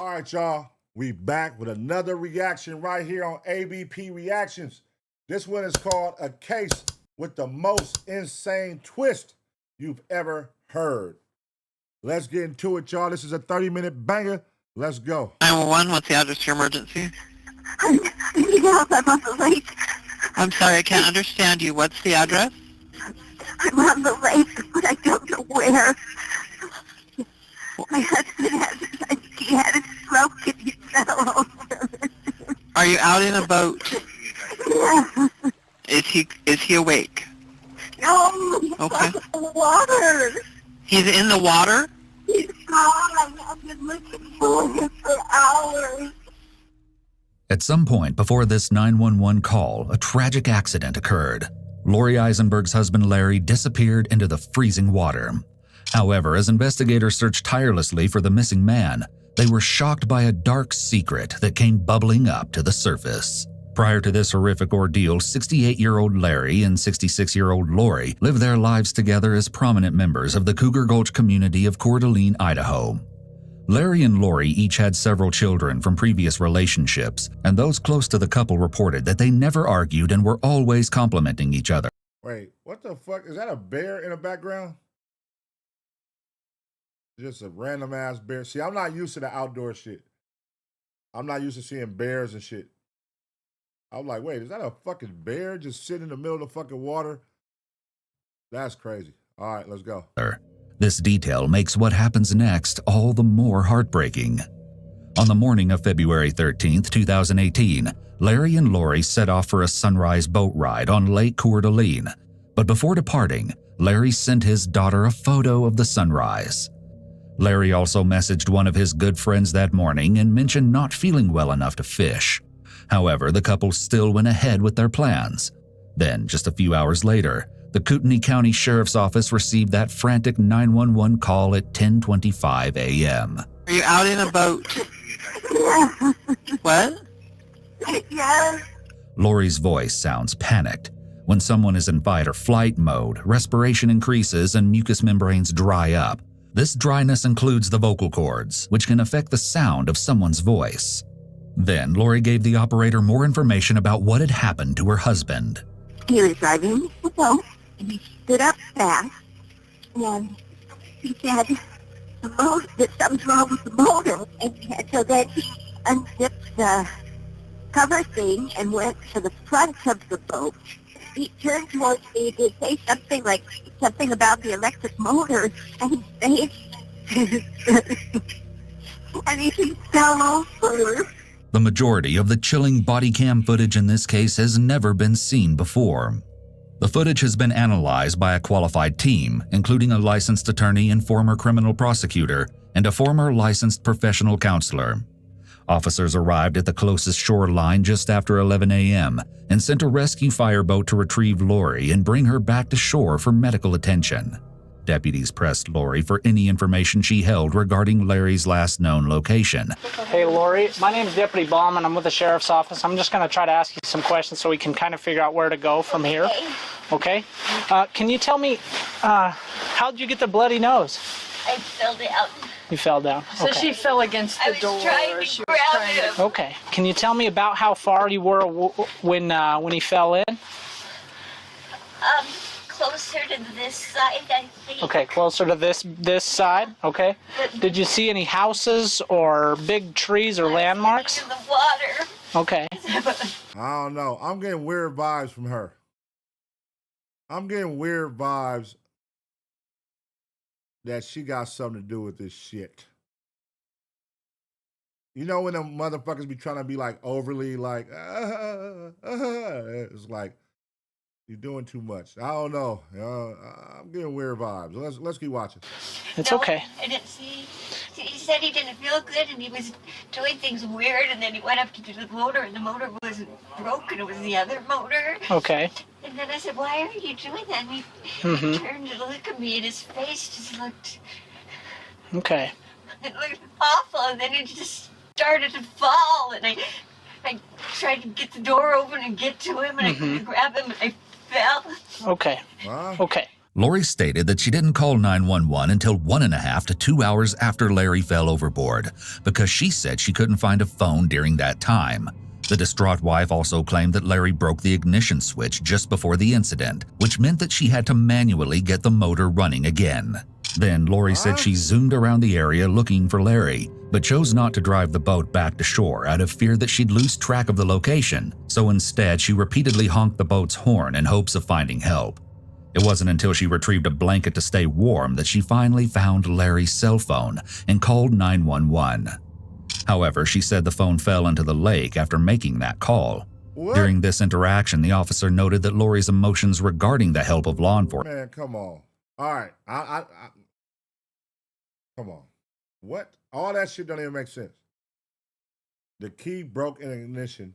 All right, y'all. We back with another reaction right here on ABP Reactions. This one is called A Case with the Most Insane Twist You've Ever Heard. Let's get into it, y'all. This is a 30-minute banger. Let's go. 911, what's the address to your emergency? I need help. I'm on the lake. I'm sorry, I can't understand you. What's the address? I'm on the lake, but I don't know where. My husband he had a stroke and he fell over. Are you out in a boat? Yeah. Is he awake? No, he's Okay. in the water. He's in the water? He's gone. I've been looking for him for hours. At some point before this 911 call, a tragic accident occurred. Lori Eisenberg's husband Larry disappeared into the freezing water. However, as investigators searched tirelessly for the missing man, they were shocked by a dark secret that came bubbling up to the surface. Prior to this horrific ordeal, 68-year-old Larry and 66-year-old Lori lived their lives together as prominent members of the Cougar Gulch community of Coeur d'Alene, Idaho. Larry and Lori each had several children from previous relationships, and those close to the couple reported that they never argued and were always complimenting each other. Wait, what the fuck? Is that a bear in the background? Just a random ass bear. See, I'm not used to the outdoor shit. I'm not used to seeing bears and shit. I'm like, wait, is that a fucking bear just sitting in the middle of the fucking water? That's crazy. All right, let's go. This detail makes what happens next all the more heartbreaking. On the morning of February 13th, 2018, Larry and Lori set off for a sunrise boat ride on Lake Coeur d'Alene. But before departing, Larry sent his daughter a photo of the sunrise. Larry also messaged one of his good friends that morning and mentioned not feeling well enough to fish. However, the couple still went ahead with their plans. Then, just a few hours later, the Kootenai County Sheriff's Office received that frantic 911 call at 10:25 a.m. Are you out in a boat? Yeah. What? Yes. Lori's voice sounds panicked. When someone is in fight or flight mode, respiration increases and mucous membranes dry up. This dryness includes the vocal cords, which can affect the sound of someone's voice. Then Lori gave the operator more information about what had happened to her husband. He was driving the boat, and he stood up fast, and he said that something's wrong with the motor. And so then he unzipped the cover thing and went to the front of the boat. He turned towards me to say something about the electric motor, and he and he fell over. The majority of the chilling body cam footage in this case has never been seen before. The footage has been analyzed by a qualified team, including a licensed attorney and former criminal prosecutor, and a former licensed professional counselor. Officers arrived at the closest shoreline just after 11 a.m. and sent a rescue fireboat to retrieve Lori and bring her back to shore for medical attention. Deputies pressed Lori for any information she held regarding Larry's last known location. Hey, Lori, my name is Deputy Bauman. I'm with the Sheriff's Office. I'm just going to try to ask you some questions so we can kind of figure out where to go from here. Okay? Can you tell me, how'd you get the bloody nose? I fell down. You fell down. So okay. she fell against the door. I was trying to grab him. Okay. Can you tell me about how far you were when he fell in? Closer to this side, I think. Okay, closer to this side. Okay. Did you see any houses or big trees or landmarks? In the water. Okay. I don't know. I'm getting weird vibes from her. I'm getting weird vibes that she got something to do with this shit. You know when them motherfuckers be trying to be like overly like, it's like, you're doing too much. I don't know. I'm getting weird vibes. Let's keep watching. It's okay. I didn't see. He said he didn't feel good and he was doing things weird, and then he went up to do the motor and the motor wasn't broken. It was the other motor. Okay. And then I said, "Why are you doing that?" And he turned to look at me, and his face just looked. Okay. It looked awful, and then it just started to fall, and I tried to get the door open and get to him, and I couldn't grab him, and I fell. Okay. Huh? Okay. Lori stated that she didn't call 911 until 1.5 to 2 hours after Larry fell overboard because she said she couldn't find a phone during that time. The distraught wife also claimed that Larry broke the ignition switch just before the incident, which meant that she had to manually get the motor running again. Then Lori said she zoomed around the area looking for Larry, but chose not to drive the boat back to shore out of fear that she'd lose track of the location, so instead she repeatedly honked the boat's horn in hopes of finding help. It wasn't until she retrieved a blanket to stay warm that she finally found Larry's cell phone and called 911. However, she said the phone fell into the lake after making that call. What? During this interaction, the officer noted that Lori's emotions regarding the help of law enforcement. Man, come on. All right. Come on. What? All that shit don't even make sense. The key broke in ignition.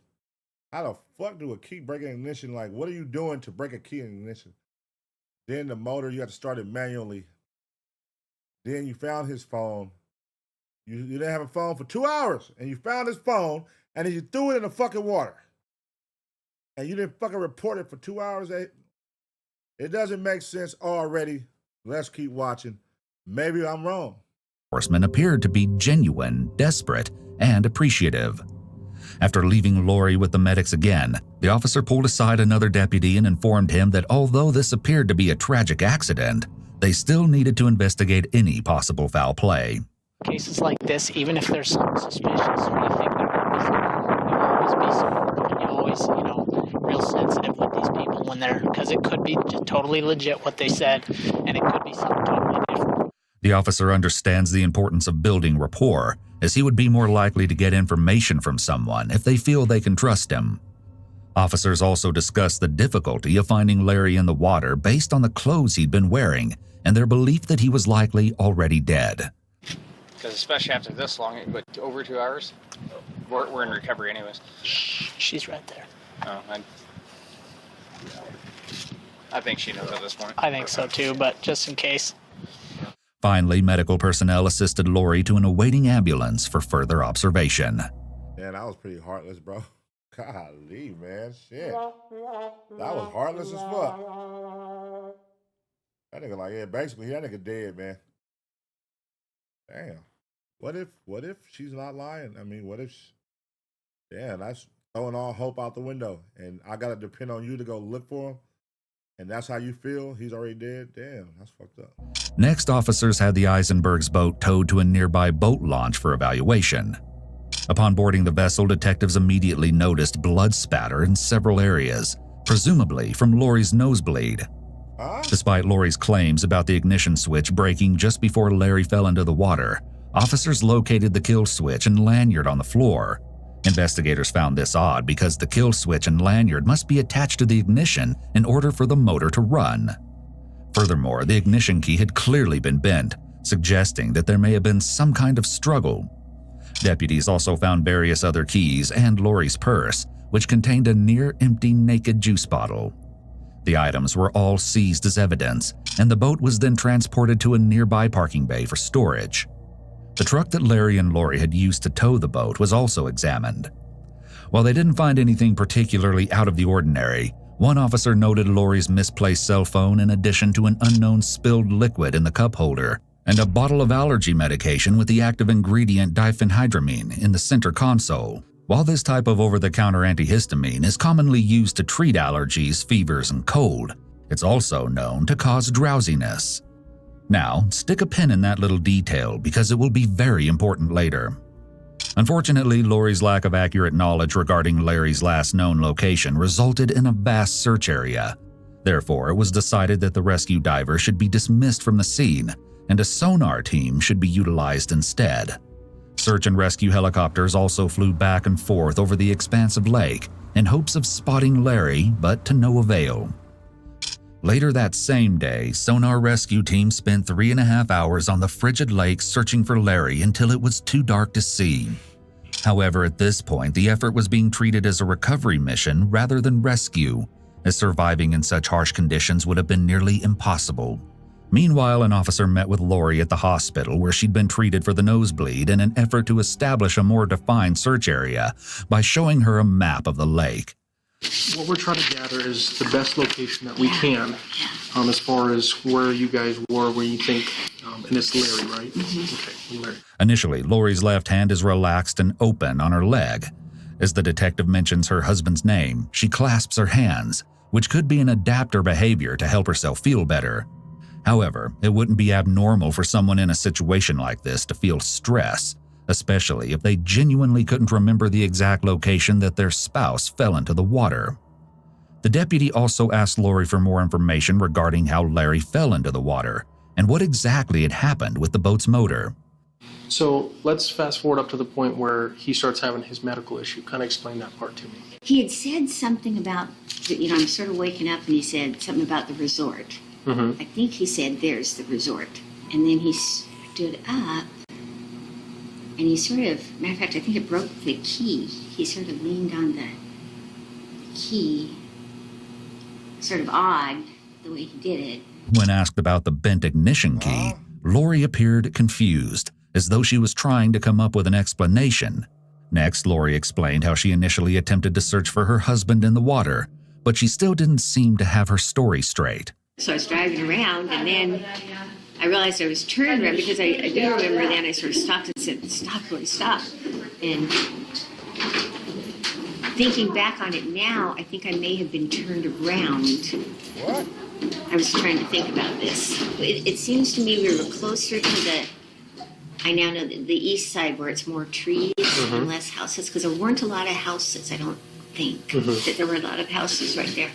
How the fuck do a key break in ignition? Like, what are you doing to break a key in ignition? Then the motor, you have to start it manually. Then you found his phone. You didn't have a phone for 2 hours, and you found his phone, and then you threw it in the fucking water. And you didn't fucking report it for 2 hours. It doesn't make sense already. Let's keep watching. Maybe I'm wrong. Appeared to be genuine, desperate, and appreciative. After leaving Lori with the medics again, the officer pulled aside another deputy and informed him that although this appeared to be a tragic accident, they still needed to investigate any possible foul play. Cases like this, even if there's some suspicious, we think there could be some, you always be some, and you always, real sensitive with these people when they're, because it could be just totally legit what they said, and it could be something totally different. The officer understands the importance of building rapport, as he would be more likely to get information from someone if they feel they can trust him. Officers also discuss the difficulty of finding Larry in the water based on the clothes he'd been wearing and their belief that he was likely already dead. Because especially after this long, but over 2 hours, we're in recovery anyways. She's right there. Oh, I think she knows at this point. I think so too, but just in case. Finally, medical personnel assisted Lori to an awaiting ambulance for further observation. Man, that was pretty heartless, bro. Golly, man. Shit. That was heartless as fuck. That nigga like, yeah, basically, that nigga dead, man. Damn. What if she's not lying? I mean, what if that's throwing all hope out the window. And I got to depend on you to go look for him. And that's how you feel? He's already dead? Damn, that's fucked up. Next, officers had the Eisenbergs' boat towed to a nearby boat launch for evaluation. Upon boarding the vessel, detectives immediately noticed blood spatter in several areas, presumably from Lori's nosebleed. Huh? Despite Lori's claims about the ignition switch breaking just before Larry fell into the water, officers located the kill switch and lanyard on the floor. Investigators found this odd because the kill switch and lanyard must be attached to the ignition in order for the motor to run. Furthermore, the ignition key had clearly been bent, suggesting that there may have been some kind of struggle. Deputies also found various other keys and Lori's purse, which contained a near-empty naked juice bottle. The items were all seized as evidence, and the boat was then transported to a nearby parking bay for storage. The truck that Larry and Lori had used to tow the boat was also examined. While they didn't find anything particularly out of the ordinary, one officer noted Lori's misplaced cell phone in addition to an unknown spilled liquid in the cup holder and a bottle of allergy medication with the active ingredient diphenhydramine in the center console. While this type of over-the-counter antihistamine is commonly used to treat allergies, fevers, and cold, it's also known to cause drowsiness. Now, stick a pin in that little detail because it will be very important later. Unfortunately, Lori's lack of accurate knowledge regarding Larry's last known location resulted in a vast search area. Therefore, it was decided that the rescue diver should be dismissed from the scene and a sonar team should be utilized instead. Search and rescue helicopters also flew back and forth over the expansive lake in hopes of spotting Larry, but to no avail. Later that same day, sonar rescue teams spent 3.5 hours on the frigid lake searching for Larry until it was too dark to see. However, at this point, the effort was being treated as a recovery mission rather than rescue, as surviving in such harsh conditions would have been nearly impossible. Meanwhile, an officer met with Lori at the hospital where she'd been treated for the nosebleed in an effort to establish a more defined search area by showing her a map of the lake. What we're trying to gather is the best location that we can, as far as where you guys were, where you think, and it's Larry, right? Okay, Larry. Initially, Lori's left hand is relaxed and open on her leg. As the detective mentions her husband's name, she clasps her hands, which could be an adapter behavior to help herself feel better. However, it wouldn't be abnormal for someone in a situation like this to feel stress, especially if they genuinely couldn't remember the exact location that their spouse fell into the water. The deputy also asked Lori for more information regarding how Larry fell into the water and what exactly had happened with the boat's motor. So let's fast forward up to the point where he starts having his medical issue. Kind of explain that part to me. He had said something about, I'm sort of waking up, and he said something about the resort. I think he said, "There's the resort." And then he stood up, and he sort of, matter of fact, I think it broke the key. He sort of leaned on the key, sort of odd the way he did it. When asked about the bent ignition key, Lori appeared confused, as though she was trying to come up with an explanation. Next, Lori explained how she initially attempted to search for her husband in the water, but she still didn't seem to have her story straight. So I was driving around, and then I realized I was turned around, because I do remember then I sort of stopped and said, "Stop, Lori, stop." And thinking back on it now, I think I may have been turned around. What? I was trying to think about this. It seems to me we were closer to I now know the east side, where it's more trees and less houses, because there weren't a lot of houses, I don't think. That there were a lot of houses right there.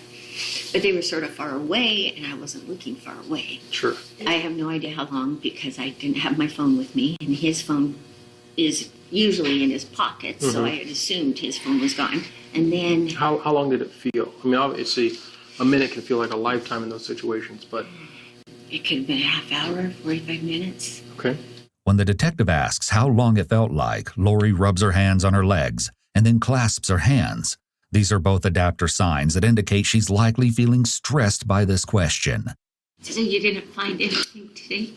But they were sort of far away, and I wasn't looking far away. Sure. I have no idea how long, because I didn't have my phone with me, and his phone is usually in his pocket, so I had assumed his phone was gone. And then... How long did it feel? I mean, obviously, a minute can feel like a lifetime in those situations, but... It could have been a half hour, 45 minutes. Okay. When the detective asks how long it felt like, Lori rubs her hands on her legs and then clasps her hands. These are both adapter signs that indicate she's likely feeling stressed by this question. So you didn't find anything today?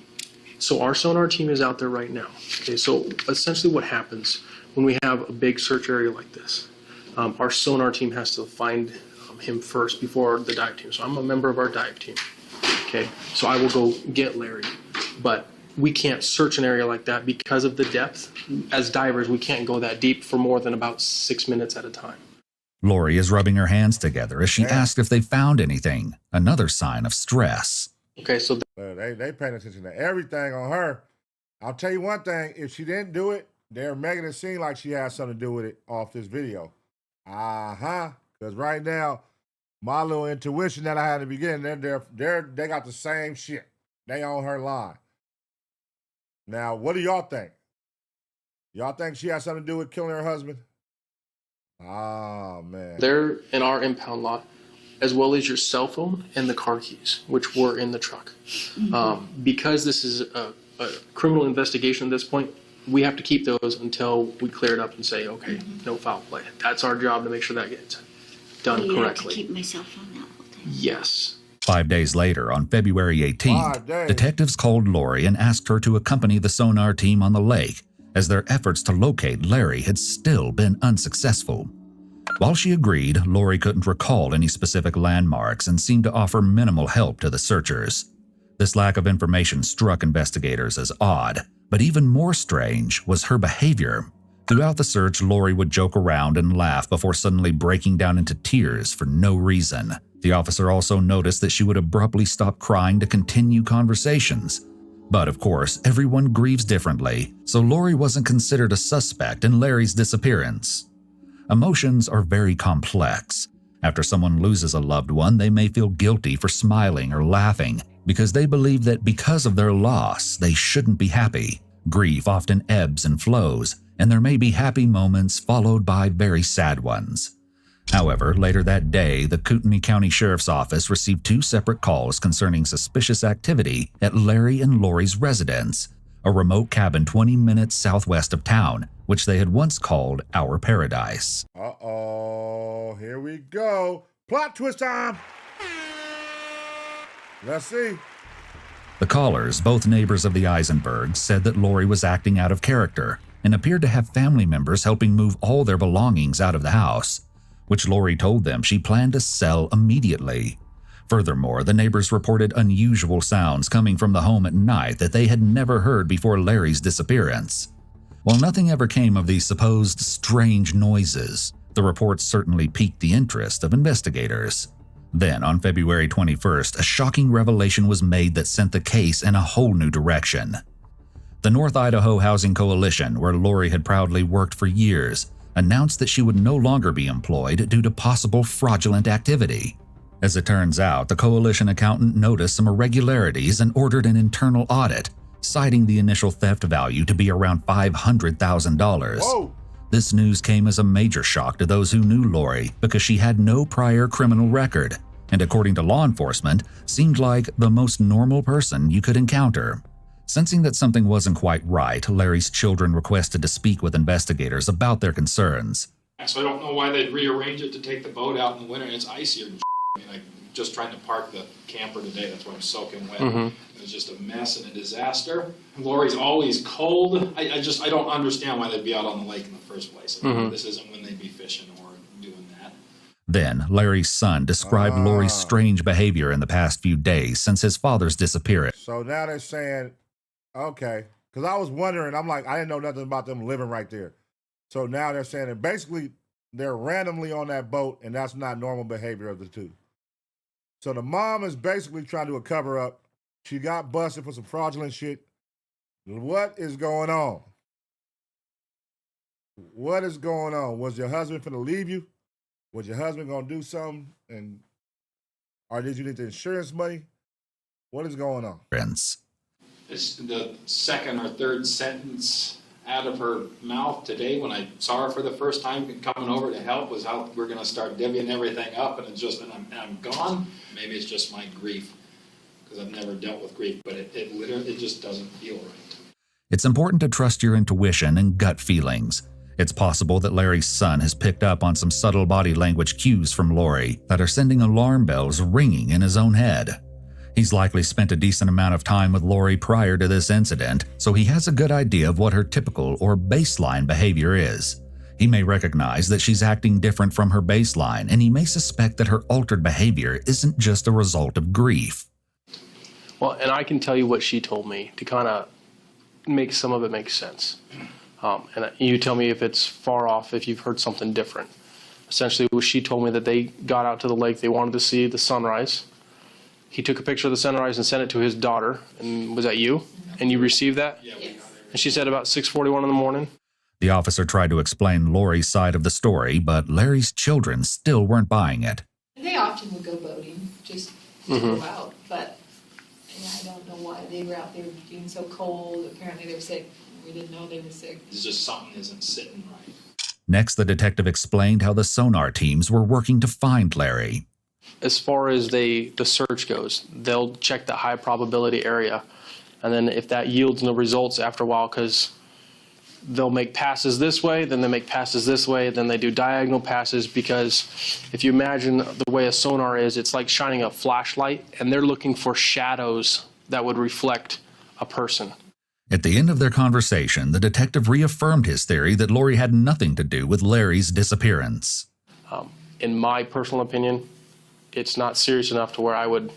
So our sonar team is out there right now. Okay, so essentially what happens when we have a big search area like this, our sonar team has to find him first before the dive team. So I'm a member of our dive team. Okay, so I will go get Larry, but we can't search an area like that because of the depth. As divers, we can't go that deep for more than about 6 minutes at a time. Lori is rubbing her hands together as she asked if they found anything, another sign of stress. Okay, so They paying attention to everything on her. I'll tell you one thing, if she didn't do it, they're making it seem like she has something to do with it off this video. Because right now, my little intuition that I had in the beginning, they got the same shit. They on her line. Now, what do y'all think? Y'all think she has something to do with killing her husband? Oh, man. they're in our impound lot, as well as your cell phone and the car keys, which were in the truck. Because this is a criminal investigation at this point, we have to keep those until we clear it up and say, okay, no foul play. That's our job, to make sure that gets done You have to correctly. keep my cell phone that whole time. Yes. 5 days later, on February 18th, 5 days. detectives called Lori and asked her to accompany the sonar team on the lake, as their efforts to locate Larry had still been unsuccessful. While she agreed, Lori couldn't recall any specific landmarks and seemed to offer minimal help to the searchers. This lack of information struck investigators as odd, but even more strange was her behavior. Throughout the search, Lori would joke around and laugh before suddenly breaking down into tears for no reason. The officer also noticed that she would abruptly stop crying to continue conversations. But of course, everyone grieves differently, so Lori wasn't considered a suspect in Larry's disappearance. Emotions are very complex. After someone loses a loved one, they may feel guilty for smiling or laughing because they believe that because of their loss, they shouldn't be happy. Grief often ebbs and flows, and there may be happy moments followed by very sad ones. However, later that day, the Kootenai County Sheriff's Office received 2 separate calls concerning suspicious activity at Larry and Lori's residence, a remote cabin 20 minutes southwest of town, which they had once called Our Paradise. Uh-oh, here we go. Plot twist time. Let's see. The callers, both neighbors of the Eisenbergs, said that Lori was acting out of character and appeared to have family members helping move all their belongings out of the house. which Lori told them she planned to sell immediately. Furthermore, the neighbors reported unusual sounds coming from the home at night that they had never heard before Larry's disappearance. While nothing ever came of these supposed strange noises, the reports certainly piqued the interest of investigators. Then, on February 21st, a shocking revelation was made that sent the case in a whole new direction. The North Idaho Housing Coalition, where Lori had proudly worked for years, announced that she would no longer be employed due to possible fraudulent activity. As it turns out, the coalition accountant noticed some irregularities and ordered an internal audit, citing the initial theft value to be around $500,000. Whoa. This news came as a major shock to those who knew Lori because she had no prior criminal record, and according to law enforcement, seemed like the most normal person you could encounter. Sensing that something wasn't quite right, Larry's children requested to speak with investigators about their concerns. So I don't know why they'd rearrange it to take the boat out in the winter. It's icier than I mean, like just trying to park the camper today, that's why I'm soaking wet. It was just a mess and a disaster. Lori's always cold. I don't understand why they'd be out on the lake in the first place. I mean, this isn't when they'd be fishing or doing that. Then, Larry's son described Lori's strange behavior in the past few days since his father's disappearance. So now they're saying, okay, because I was wondering, I'm like, I didn't know nothing about them living right there. So now they're saying that basically they're randomly on that boat, and that's not normal behavior of the two. So the mom is basically trying to do a cover up. She got busted for some fraudulent shit. What is going on? What is going on? Was your husband finna leave you? Was your husband gonna do something? Or did you need the insurance money? What is going on? It's the second or third sentence out of her mouth today when I saw her for the first time coming over to help was how we're going to start divvying everything up, and I'm gone. Maybe it's just my grief because I've never dealt with grief, but it literally just doesn't feel right. It's important to trust your intuition and gut feelings. It's possible that Larry's son has picked up on some subtle body language cues from Lori that are sending alarm bells ringing in his own head. He's likely spent a decent amount of time with Lori prior to this incident, so he has a good idea of what her typical or baseline behavior is. He may recognize that she's acting different from her baseline, and he may suspect that her altered behavior isn't just a result of grief. Well, and I can tell you what she told me to kind of make some of it make sense. And you tell me if it's far off, if you've heard something different. Essentially, she told me that they got out to the lake, they wanted to see the sunrise. He took a picture of the sunrise and sent it to his daughter. And was that you? And you received that? Yeah, we got it. And she said about 6:41 in the morning. The officer tried to explain Lori's side of the story, but Larry's children still weren't buying it. They often would go boating, just to go out, but I don't know why they were out there being so cold. Apparently they were sick. We didn't know they were sick. It's just something isn't sitting right. Next, the detective explained how the sonar teams were working to find Larry. As far as the search goes, they'll check the high probability area. And then if that yields no results after a while, because they'll make passes this way, then they make passes this way, then they do diagonal passes, because if you imagine the way a sonar is, it's like shining a flashlight, and they're looking for shadows that would reflect a person. At the end of their conversation, the detective reaffirmed his theory that Lori had nothing to do with Larry's disappearance. In my personal opinion, it's not serious enough to where I would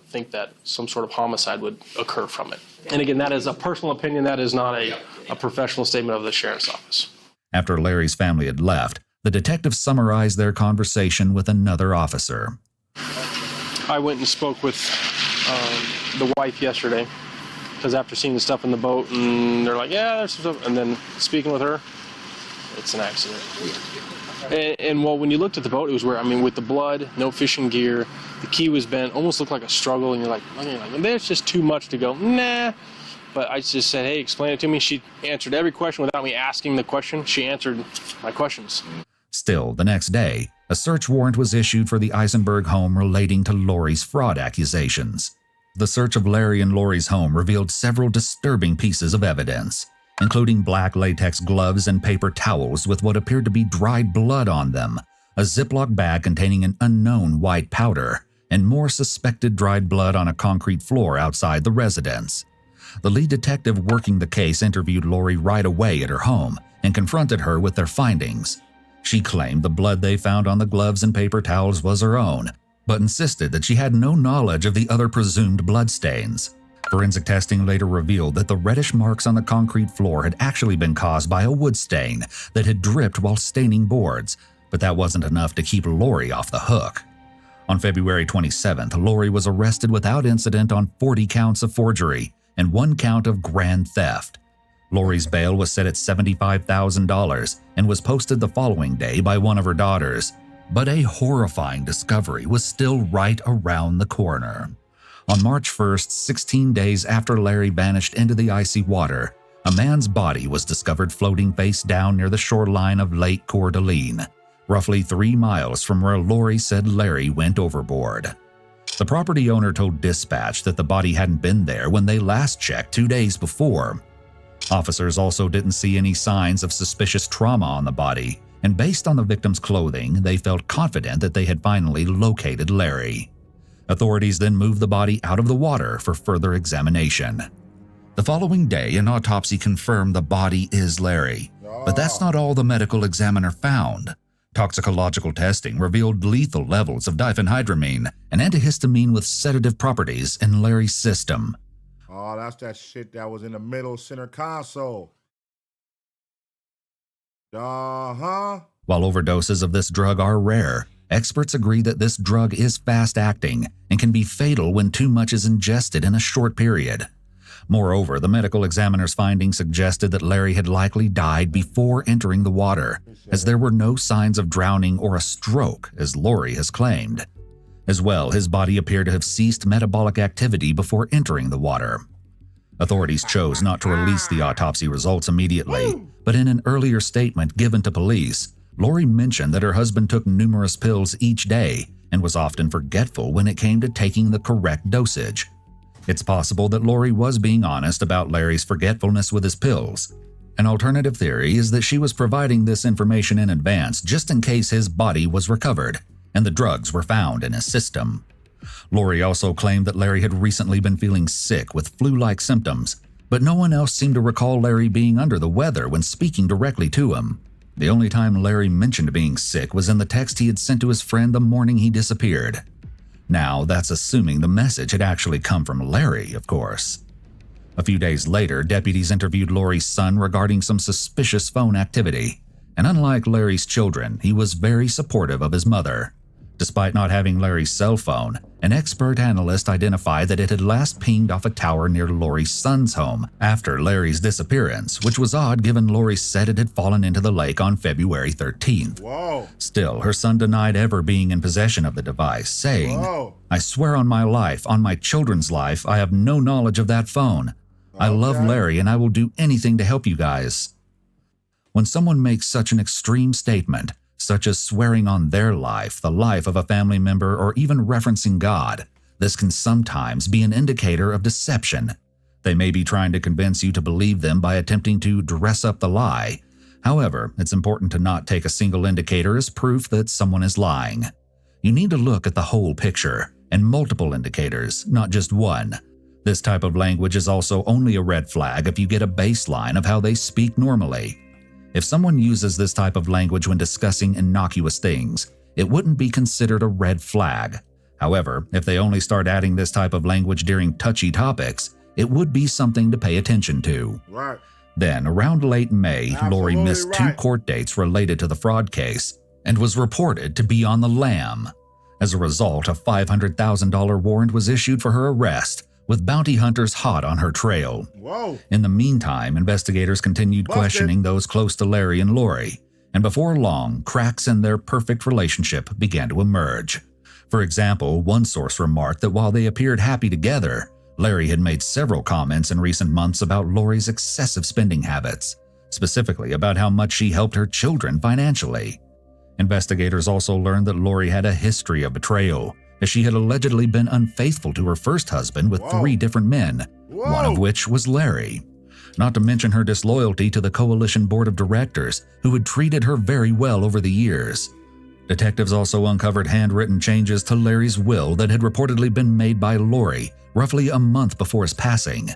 think that some sort of homicide would occur from it. And again, that is a personal opinion. That is not a professional statement of the sheriff's office. After Larry's family had left, the detective summarized their conversation with another officer. I went and spoke with the wife yesterday, because after seeing the stuff in the boat, and they're like, yeah, there's some stuff, and then speaking with her, it's an accident. And well, when you looked at the boat, it was where, I mean, with the blood, no fishing gear, the key was bent, almost looked like a struggle, and you're like, there's just too much to go, nah. But I just said, hey, explain it to me. She answered every question without me asking the question. She answered my questions. Still, the next day, a search warrant was issued for the Eisenberg home relating to Lori's fraud accusations. The search of Larry and Lori's home revealed several disturbing pieces of evidence, including black latex gloves and paper towels with what appeared to be dried blood on them, a Ziploc bag containing an unknown white powder, and more suspected dried blood on a concrete floor outside the residence. The lead detective working the case interviewed Lori right away at her home and confronted her with their findings. She claimed the blood they found on the gloves and paper towels was her own, but insisted that she had no knowledge of the other presumed bloodstains. Forensic testing later revealed that the reddish marks on the concrete floor had actually been caused by a wood stain that had dripped while staining boards, but that wasn't enough to keep Lori off the hook. On February 27th, Lori was arrested without incident on 40 counts of forgery and 1 count of grand theft. Lori's bail was set at $75,000 and was posted the following day by one of her daughters. But a horrifying discovery was still right around the corner. On March 1st, 16 days after Larry vanished into the icy water, a man's body was discovered floating face down near the shoreline of Lake Coeur d'Alene, roughly 3 miles from where Lori said Larry went overboard. The property owner told dispatch that the body hadn't been there when they last checked 2 days before. Officers also didn't see any signs of suspicious trauma on the body, and based on the victim's clothing, they felt confident that they had finally located Larry. Authorities then moved the body out of the water for further examination. The following day, an autopsy confirmed the body is Larry, but that's not all the medical examiner found. Toxicological testing revealed lethal levels of diphenhydramine, an antihistamine with sedative properties, in Larry's system. Oh, that's that shit that was in the middle center console. Uh-huh. While overdoses of this drug are rare, experts agree that this drug is fast-acting and can be fatal when too much is ingested in a short period. Moreover, the medical examiner's findings suggested that Larry had likely died before entering the water, as there were no signs of drowning or a stroke, as Lori has claimed. As well, his body appeared to have ceased metabolic activity before entering the water. Authorities chose not to release the autopsy results immediately, but in an earlier statement given to police, Lori mentioned that her husband took numerous pills each day and was often forgetful when it came to taking the correct dosage. It's possible that Lori was being honest about Larry's forgetfulness with his pills. An alternative theory is that she was providing this information in advance just in case his body was recovered and the drugs were found in his system. Lori also claimed that Larry had recently been feeling sick with flu-like symptoms, but no one else seemed to recall Larry being under the weather when speaking directly to him. The only time Larry mentioned being sick was in the text he had sent to his friend the morning he disappeared. Now, that's assuming the message had actually come from Larry, of course. A few days later, deputies interviewed Lori's son regarding some suspicious phone activity, and unlike Larry's children, he was very supportive of his mother. Despite not having Larry's cell phone, an expert analyst identified that it had last pinged off a tower near Lori's son's home after Larry's disappearance, which was odd given Lori said it had fallen into the lake on February 13th. Whoa. Still, her son denied ever being in possession of the device, saying, Whoa. "I swear on my life, on my children's life, I have no knowledge of that phone. I love Larry and I will do anything to help you guys." When someone makes such an extreme statement, such as swearing on their life, the life of a family member, or even referencing God, this can sometimes be an indicator of deception. They may be trying to convince you to believe them by attempting to dress up the lie. However, it's important to not take a single indicator as proof that someone is lying. You need to look at the whole picture, and multiple indicators, not just one. This type of language is also only a red flag if you get a baseline of how they speak normally. If someone uses this type of language when discussing innocuous things, it wouldn't be considered a red flag. However, if they only start adding this type of language during touchy topics, it would be something to pay attention to. Right. Then, around late May, Lori Absolutely missed 2 right. court dates related to the fraud case and was reported to be on the lam. As a result, a $500,000 warrant was issued for her arrest, with bounty hunters hot on her trail. Whoa. In the meantime, investigators continued Busted. questioning those close to Larry and Lori, and before long, cracks in their perfect relationship began to emerge. For example, one source remarked that while they appeared happy together, Larry had made several comments in recent months about Lori's excessive spending habits, specifically about how much she helped her children financially. Investigators also learned that Lori had a history of betrayal, as she had allegedly been unfaithful to her first husband with 3 different men, one of which was Larry. Not to mention her disloyalty to the Coalition Board of Directors, who had treated her very well over the years. Detectives also uncovered handwritten changes to Larry's will that had reportedly been made by Lori roughly a month before his passing.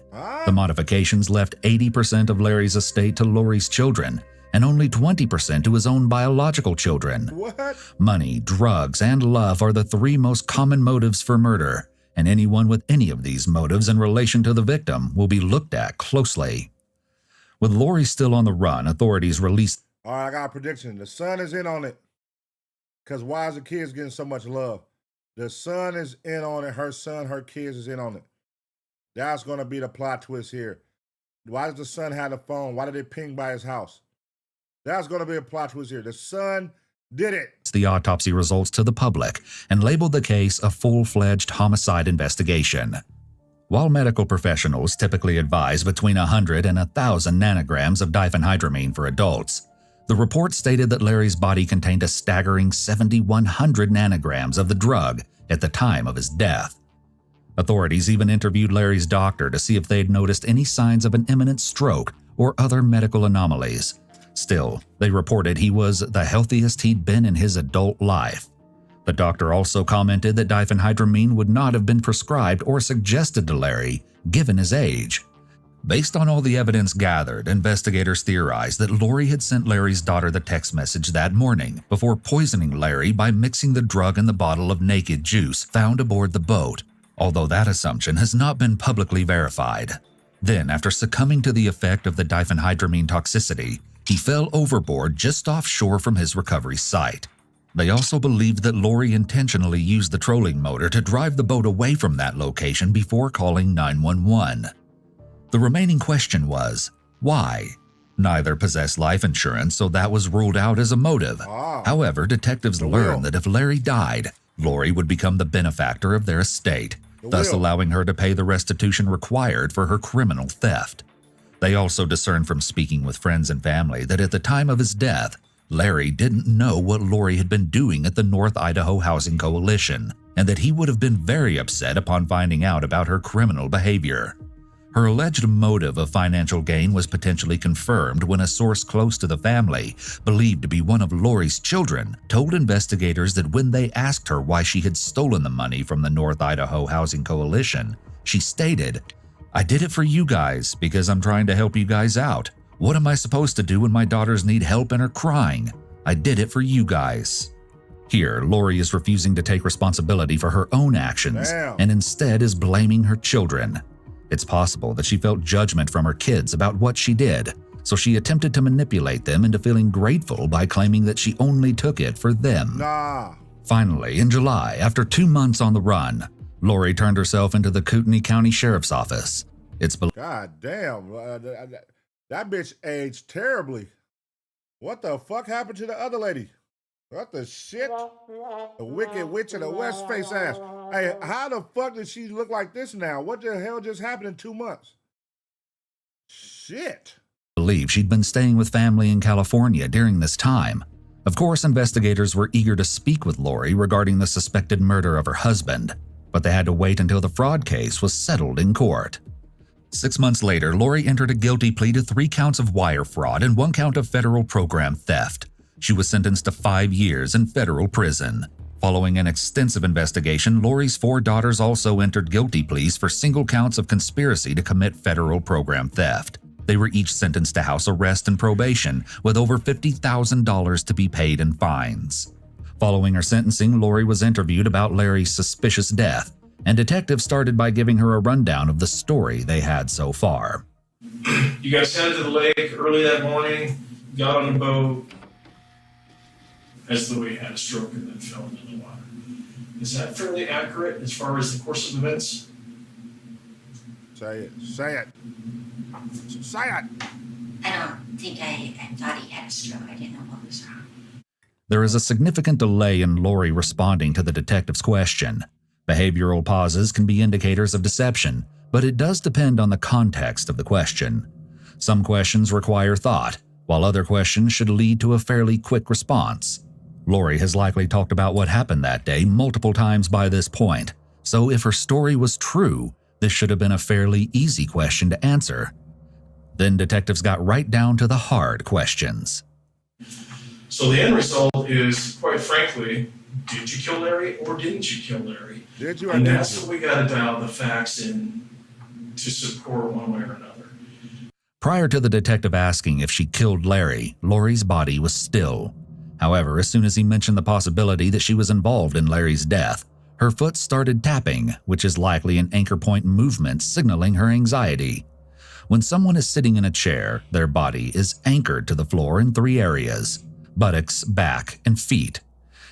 The modifications left 80% of Larry's estate to Lori's children and only 20% to his own biological children. What? Money, drugs, and love are the three most common motives for murder, and anyone with any of these motives in relation to the victim will be looked at closely. With Lori still on the run, authorities released. All right, I got a prediction. The son is in on it. Because why is the kids getting so much love? The son is in on it. Her son, her kids is in on it. That's going to be the plot twist here. Why does the son have the phone? Why did it ping by his house? That's going to be a plot twist here. The son did it. The autopsy results to the public and labeled the case a full-fledged homicide investigation. While medical professionals typically advise between 100 and 1,000 nanograms of diphenhydramine for adults, the report stated that Larry's body contained a staggering 7,100 nanograms of the drug at the time of his death. Authorities even interviewed Larry's doctor to see if they'd noticed any signs of an imminent stroke or other medical anomalies. Still, they reported he was the healthiest he'd been in his adult life. The doctor also commented that diphenhydramine would not have been prescribed or suggested to Larry, given his age. Based on all the evidence gathered, investigators theorized that Lori had sent Larry's daughter the text message that morning before poisoning Larry by mixing the drug in the bottle of naked juice found aboard the boat, although that assumption has not been publicly verified. Then, after succumbing to the effect of the diphenhydramine toxicity, he fell overboard just offshore from his recovery site. They also believed that Lori intentionally used the trolling motor to drive the boat away from that location before calling 911. The remaining question was, why? Neither possessed life insurance, so that was ruled out as a motive. However, detectives learned that if Larry died, Lori would become the benefactor of their estate, thus allowing her to pay the restitution required for her criminal theft. They also discerned from speaking with friends and family that at the time of his death, Larry didn't know what Lori had been doing at the North Idaho Housing Coalition, and that he would have been very upset upon finding out about her criminal behavior. Her alleged motive of financial gain was potentially confirmed when a source close to the family, believed to be one of Lori's children, told investigators that when they asked her why she had stolen the money from the North Idaho Housing Coalition, she stated, "I did it for you guys because I'm trying to help you guys out. What am I supposed to do when my daughters need help and are crying? I did it for you guys." Here, Lori is refusing to take responsibility for her own actions and instead is blaming her children. It's possible that she felt judgment from her kids about what she did, so she attempted to manipulate them into feeling grateful by claiming that she only took it for them. Finally, in July, after 2 months on the run, Lori turned herself into the Kootenai County Sheriff's Office. God damn, that bitch aged terribly. What the fuck happened to the other lady? What the shit? The Wicked Witch of the West face ass. Hey, how the fuck did she look like this now? What the hell just happened in 2 months? Shit. Believe she'd been staying with family in California during this time. Of course, investigators were eager to speak with Lori regarding the suspected murder of her husband, but they had to wait until the fraud case was settled in court. 6 months later, Lori entered a guilty plea to 3 counts of wire fraud and 1 count of federal program theft. She was sentenced to 5 years in federal prison. Following an extensive investigation, Lori's 4 daughters also entered guilty pleas for single counts of conspiracy to commit federal program theft. They were each sentenced to house arrest and probation, with over $50,000 to be paid in fines. Following her sentencing, Lori was interviewed about Larry's suspicious death, and detectives started by giving her a rundown of the story they had so far. You guys headed to the lake early that morning, got on the boat, as Louis had a stroke and then fell into the water. Is that fairly accurate as far as the course of events? Say it. Say it. Say it. I don't think I thought he had a stroke. I didn't know what was wrong. There is a significant delay in Lori responding to the detective's question. Behavioral pauses can be indicators of deception, but it does depend on the context of the question. Some questions require thought, while other questions should lead to a fairly quick response. Lori has likely talked about what happened that day multiple times by this point, so if her story was true, this should have been a fairly easy question to answer. Then detectives got right down to the hard questions. So the end result is, quite frankly, did you kill Larry or didn't you kill Larry? Did you? And that's what we got to dial the facts in to support one way or another. Prior to the detective asking if she killed Larry, Lori's body was still. However, as soon as he mentioned the possibility that she was involved in Larry's death, her foot started tapping, which is likely an anchor point movement signaling her anxiety. When someone is sitting in a chair, their body is anchored to the floor in 3 areas: buttocks, back, and feet.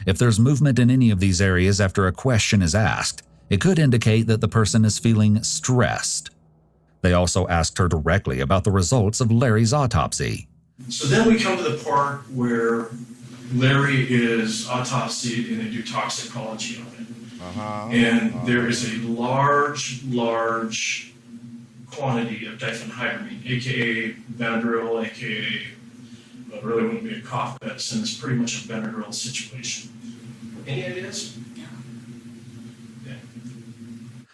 If there's movement in any of these areas after a question is asked, it could indicate that the person is feeling stressed. They also asked her directly about the results of Larry's autopsy. So then we come to the part where Larry is autopsied and they do toxicology on it. And there is a large quantity of diphenhydramine, aka Benadryl, aka, well, it really wouldn't be a cough medicine, it's pretty much a Benadryl situation. Any ideas? Yeah.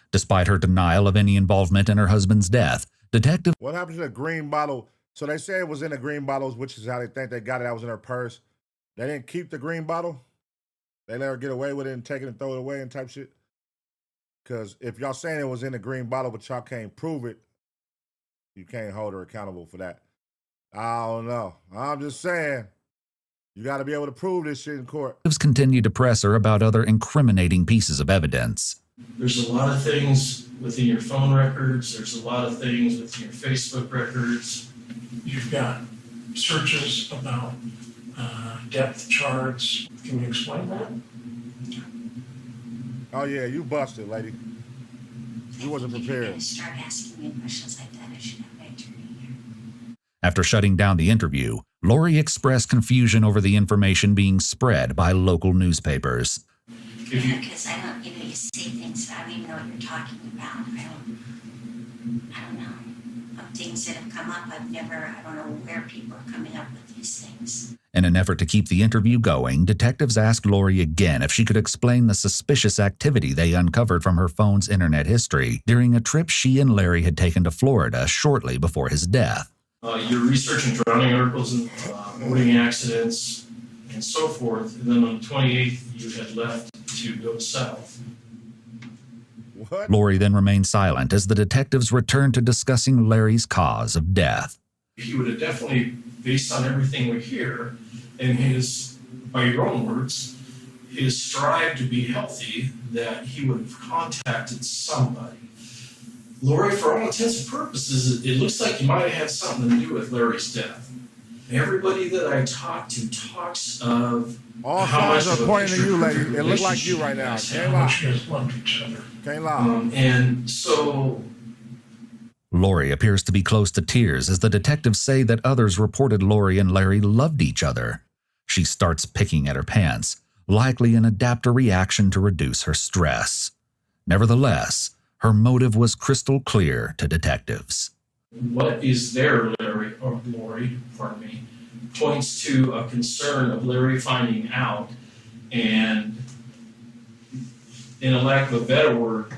Despite her denial of any involvement in her husband's death, detective... What happened to the green bottle? So they say it was in the green bottles, which is how they think they got it. That was in her purse. They didn't keep the green bottle? They let her get away with it and take it and throw it away and type shit? Because if y'all saying it was in the green bottle, but y'all can't prove it, you can't hold her accountable for that. I don't know. I'm just saying, you got to be able to prove this shit in court. Detectives continued to press her about other incriminating pieces of evidence. There's a lot of things within your phone records. There's a lot of things within your Facebook records. You've got searches about depth charts. Can you explain that? Oh, yeah, you busted, lady. You wasn't If prepared. you're going to start asking me questions like that, I should have my attorney here. After shutting down the interview, Lori expressed confusion over the information being spread by local newspapers. Because I don't, you say things, I don't even know what you're talking about. I don't know. Things that have come up, I don't know where people are coming up with these things. In an effort to keep the interview going, detectives asked Lori again if she could explain the suspicious activity they uncovered from her phone's internet history during a trip she and Larry had taken to Florida shortly before his death. You're researching drowning articles and boating accidents and so forth, and then on the 28th you had left to go south. What? Lori then remained silent as the detectives returned to discussing Larry's cause of death. He would have definitely, based on everything we hear, and his, by your own words, his strive to be healthy, that he would have contacted somebody. Lori, for all intents and purposes, it looks like you might have had something to do with Larry's death. Everybody that I talk to talks of All how much signs of are a pointing to you, lady. extracurricular It looks like you right now. relationship Can't you lie. guys have. You guys loved each other. Can't lie. And so Lori appears to be close to tears as the detectives say that others reported Lori and Larry loved each other. She starts picking at her pants, likely an adapter reaction to reduce her stress. Nevertheless, her motive was crystal clear to detectives. what is there, Lori, points to a concern of Larry finding out and, in a lack of a better word,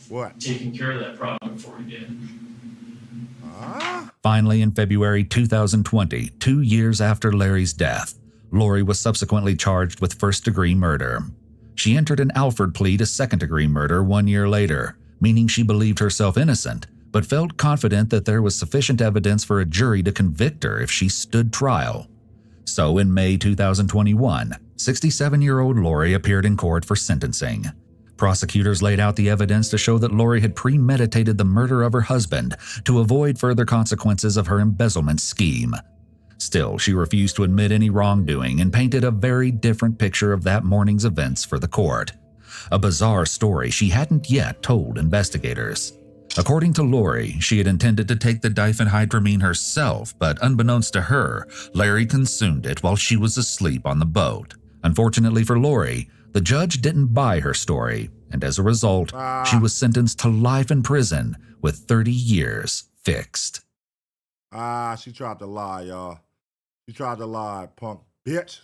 What? taking care of that problem before he did. Finally, in February 2020, 2 years after Larry's death, Lori was subsequently charged with first-degree murder. She entered an Alford plea to second-degree murder 1 year later, meaning she believed herself innocent, but felt confident that there was sufficient evidence for a jury to convict her if she stood trial. So in May 2021, 67-year-old Lori appeared in court for sentencing. Prosecutors laid out the evidence to show that Lori had premeditated the murder of her husband to avoid further consequences of her embezzlement scheme. Still, she refused to admit any wrongdoing and painted a very different picture of that morning's events for the court. A bizarre story she hadn't yet told investigators. According to Lori, she had intended to take the diphenhydramine herself, but unbeknownst to her, Larry consumed it while she was asleep on the boat. Unfortunately for Lori, the judge didn't buy her story, and as a result, she was sentenced to life in prison with 30 years fixed. She tried to lie, y'all. She tried to lie, punk bitch.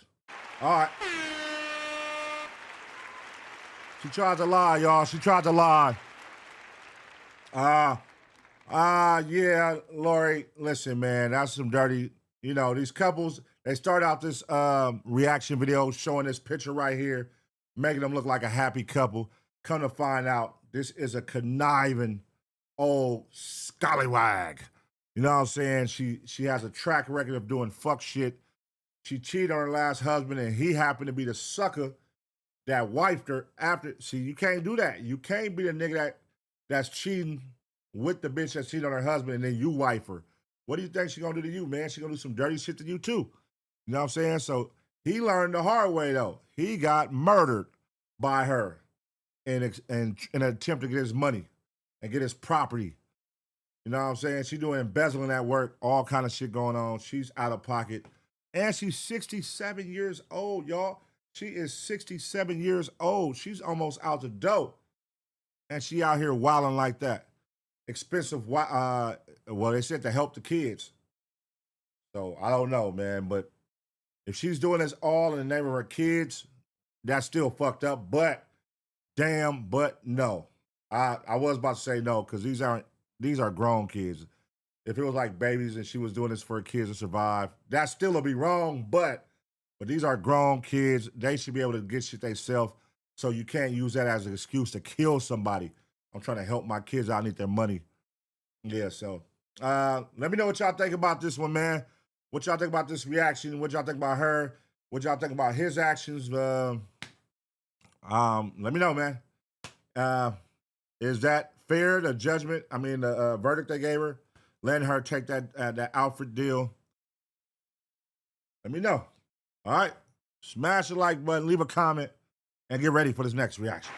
All right. She tried to lie, y'all. She tried to lie. Yeah, Lori, listen, man, that's some dirty, these couples, they start out this reaction video showing this picture right here, making them look like a happy couple. Come to find out, this is a conniving old scallywag. You know what I'm saying? She has a track record of doing fuck shit. She cheated on her last husband, and he happened to be the sucker that wifed her after. See, you can't do that. You can't be the nigga that's cheating with the bitch that cheated on her husband, and then you wife her. What do you think she gonna do to you, man? She gonna do some dirty shit to you too. You know what I'm saying? So he learned the hard way though. He got murdered by her in an attempt to get his money and get his property. You know what I'm saying? She doing embezzling at work, all kind of shit going on. She's out of pocket. And she's 67 years old, y'all. She is 67 years old. She's almost out the door. And she out here wilding like that. Expensive, well, they said to help the kids. So I don't know, man. But if she's doing this all in the name of her kids, that's still fucked up. But damn, but no. I was about to say no, because these are grown kids. If it was like babies and she was doing this for her kids to survive, that still would be wrong. But these are grown kids. They should be able to get shit themselves. So you can't use that as an excuse to kill somebody. I'm trying to help my kids out. I need their money. Yeah, so let me know what y'all think about this one, man. What y'all think about this reaction? What y'all think about her? What y'all think about his actions? Let me know, man. Is that fair, the judgment? I mean, the verdict they gave her? Letting her take that Alfred deal? Let me know. All right. Smash the like button, leave a comment, and get ready for this next reaction.